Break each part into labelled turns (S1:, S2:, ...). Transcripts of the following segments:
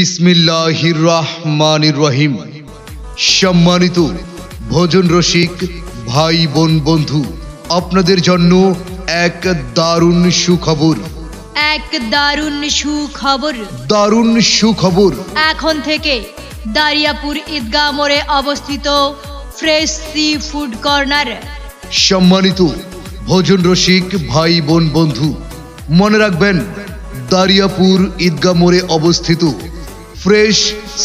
S1: বিসমিল্লাহির রহমানির রহিম। সম্মানিত ভোজন রসিক ভাই বোন বন্ধু, আপনাদের জন্য এক দারুণ সুখবর। দারুণ সুখবর।
S2: এখন থেকে দারিয়াপুর ঈদগাহ মোড়ে অবস্থিত ফ্রেশ সি ফুড কর্নার।
S1: সম্মানিত ভোজন রসিক ভাই বোন বন্ধু, মনে রাখবেন, দারিয়াপুর ঈদগাহ মোড়ে অবস্থিত fresh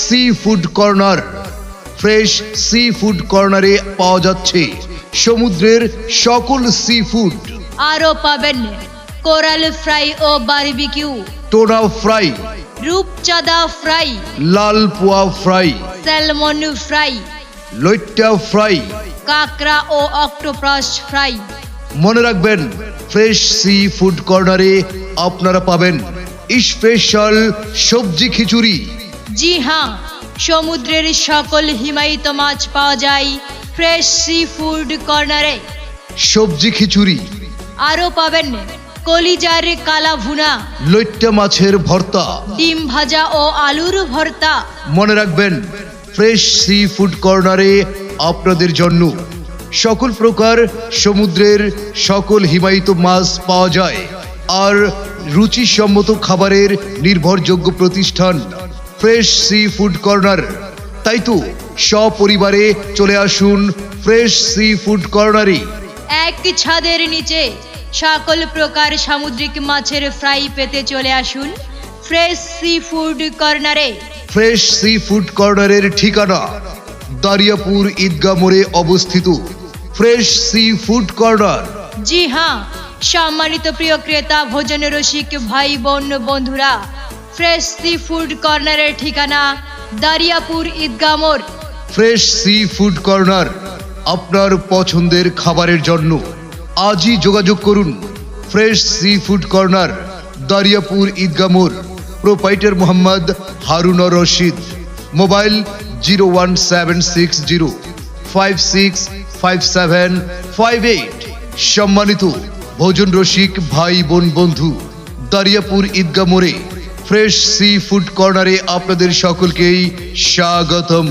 S1: seafood corner. Fresh sea food কর্নারে পাওয়া যাচ্ছে সমুদ্রের সকল সি ফুড।
S2: আরও পাবেন কোরাল ফ্রাই ও বারবিকিউ,
S1: টোনা ফ্রাই,
S2: রূপচাঁদা ফ্রাই,
S1: লাল পোয়া ফ্রাই,
S2: স্যালমন ফ্রাই,
S1: লইট্টা ফ্রাই,
S2: কাঁকড়া ও অক্টোপাস ফ্রাই।
S1: মনে রাখবেন, ফ্রেশ সি ফুড কর্নারে আপনারা পাবেন স্পেশাল সবজি খিচুড়ি।
S2: জি হ্যাঁ, সমুদ্রের সকল হিমায়িত মাছ পাওয়া যায় ফ্রেশ সি ফুড কর্নারে।
S1: সবজি খিচুড়ি।
S2: আরও পাবেন কলিজার কালা ভুনা,
S1: লইট্টা মাছের ভর্তা,
S2: ডিম ভাজা ও আলুর ভর্তা।
S1: মনে রাখবেন, ফ্রেশ সি ফুড কর্নারে আপনাদের জন্য সকল প্রকার সমুদ্রের সকল হিমায়িত মাছ পাওয়া যায়। আর রুচিসম্মত খাবারের নির্ভরযোগ্য প্রতিষ্ঠান ফ্রেশ সি ফুড কর্নার। তাই তো সপরিবারে চলে আসুন ফ্রেশ সি ফুড কর্নারে।
S2: এক ছাদের নিচে সকল প্রকার সামুদ্রিক মাছের ফ্রাই পেতে চলে আসুন ফ্রেশ সি ফুড কর্নারে।
S1: ফ্রেশ সি ফুড কর্নারের ঠিকানা দারিয়াপুর ঈদগাহ মোড়ে অবস্থিত ফ্রেশ সি ফুড কর্নার।
S2: জি হ্যাঁ, সম্মানিত প্রিয় ক্রেতা ভোজন রসিক ভাই বোন বন্ধুরা, ফ্রেশ সি ফুড কর্নারের ঠিকানা দারিয়াপুর ঈদগাহ মোড়।
S1: ফ্রেশ সি ফুড কর্নার আপনার পছন্দের খাবারের জন্য আজই যোগাযোগ করুন। Fresh seafood corner, Dariapur Idgah মোড়। প্রোপাইটার মোহাম্মদ হারুন রশিদ। মোবাইল 01760565758। সম্মানিত ভোজন রসিক ভাই বোন বন্ধু, দারিয়াপুর ঈদগাহ মোড়ে ফ্রেশ সি ফুড কর্নারে আপনাদের সকলকেই স্বাগতম।